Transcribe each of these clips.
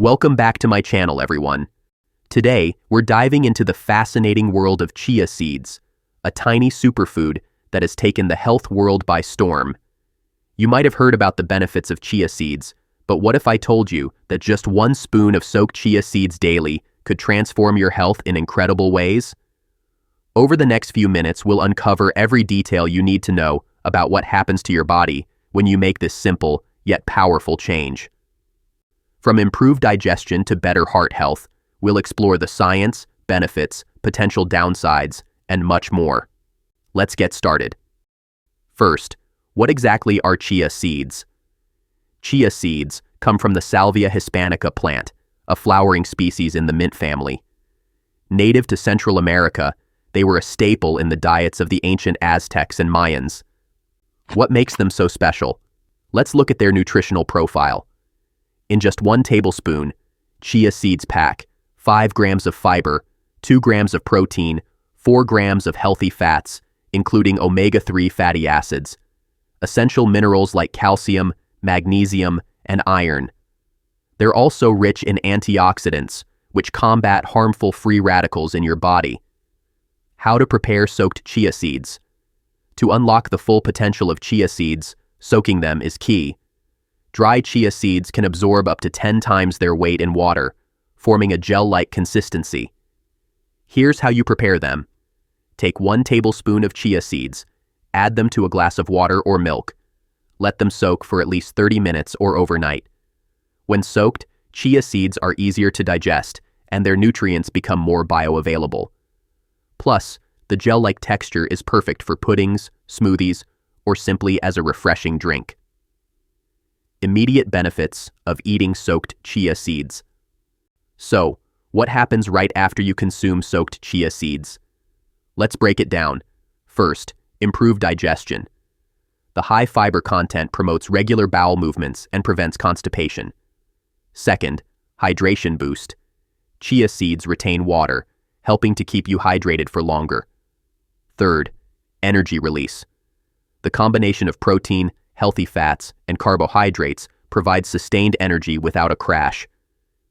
Welcome back to my channel, everyone. Today, we're diving into the fascinating world of chia seeds, a tiny superfood that has taken the health world by storm. You might have heard about the benefits of chia seeds, but what if I told you that just 1 spoon of soaked chia seeds daily could transform your health in incredible ways? Over the next few minutes, we'll uncover every detail you need to know about what happens to your body when you make this simple yet powerful change. From improved digestion to better heart health, we'll explore the science, benefits, potential downsides, and much more. Let's get started. First, what exactly are chia seeds? Chia seeds come from the Salvia hispanica plant, a flowering species in the mint family. Native to Central America, they were a staple in the diets of the ancient Aztecs and Mayans. What makes them so special? Let's look at their nutritional profile. In just 1 tablespoon, chia seeds pack 5 grams of fiber, 2 grams of protein, 4 grams of healthy fats, including omega-3 fatty acids, essential minerals like calcium, magnesium, and iron. They're also rich in antioxidants, which combat harmful free radicals in your body. How to prepare soaked chia seeds? To unlock the full potential of chia seeds, soaking them is key. Dry chia seeds can absorb up to 10 times their weight in water, forming a gel-like consistency. Here's how you prepare them. Take 1 tablespoon of chia seeds, add them to a glass of water or milk. Let them soak for at least 30 minutes or overnight. When soaked, chia seeds are easier to digest, and their nutrients become more bioavailable. Plus, the gel-like texture is perfect for puddings, smoothies, or simply as a refreshing drink. Immediate benefits of eating soaked chia seeds. So, what happens right after you consume soaked chia seeds? Let's break it down. First, improve digestion. The high fiber content promotes regular bowel movements and prevents constipation. Second, hydration boost. Chia seeds retain water, helping to keep you hydrated for longer. Third, energy release. The combination of protein, healthy fats, and carbohydrates provides sustained energy without a crash.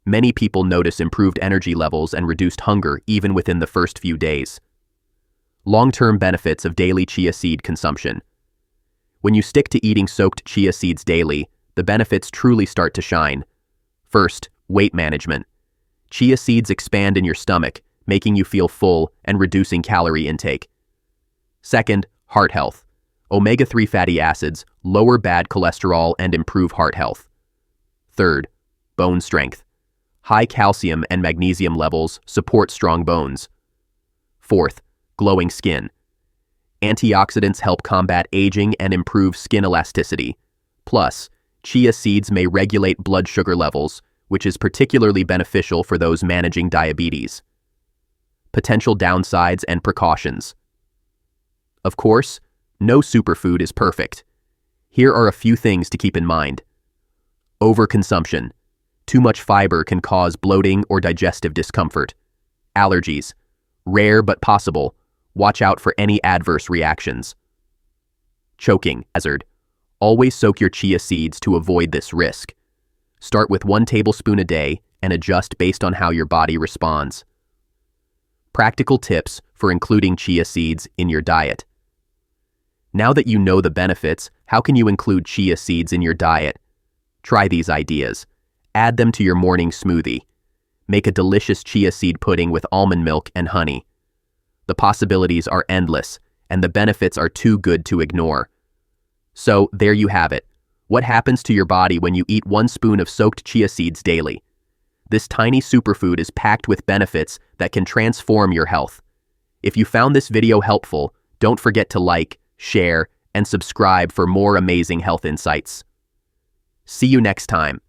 Many people notice improved energy levels and reduced hunger even within the first few days. Long-term benefits of daily chia seed consumption. When you stick to eating soaked chia seeds daily, the benefits truly start to shine. First, weight management. Chia seeds expand in your stomach, making you feel full and reducing calorie intake. Second, heart health. Omega-3 fatty acids lower bad cholesterol and improve heart health. Third, bone strength. High calcium and magnesium levels support strong bones. Fourth, glowing skin. Antioxidants help combat aging and improve skin elasticity. Plus, chia seeds may regulate blood sugar levels, which is particularly beneficial for those managing diabetes. Potential downsides and precautions. Of course, no superfood is perfect. Here are a few things to keep in mind. Overconsumption. Too much fiber can cause bloating or digestive discomfort. Allergies. Rare but possible. Watch out for any adverse reactions. Choking hazard. Always soak your chia seeds to avoid this risk. Start with 1 tablespoon a day and adjust based on how your body responds. Practical tips for including chia seeds in your diet. Now that you know the benefits, how can you include chia seeds in your diet? Try these ideas. Add them to your morning smoothie. Make a delicious chia seed pudding with almond milk and honey. The possibilities are endless, and the benefits are too good to ignore. So, there you have it. What happens to your body when you eat 1 spoon of soaked chia seeds daily? This tiny superfood is packed with benefits that can transform your health. If you found this video helpful, don't forget to like, share, and subscribe for more amazing health insights. See you next time.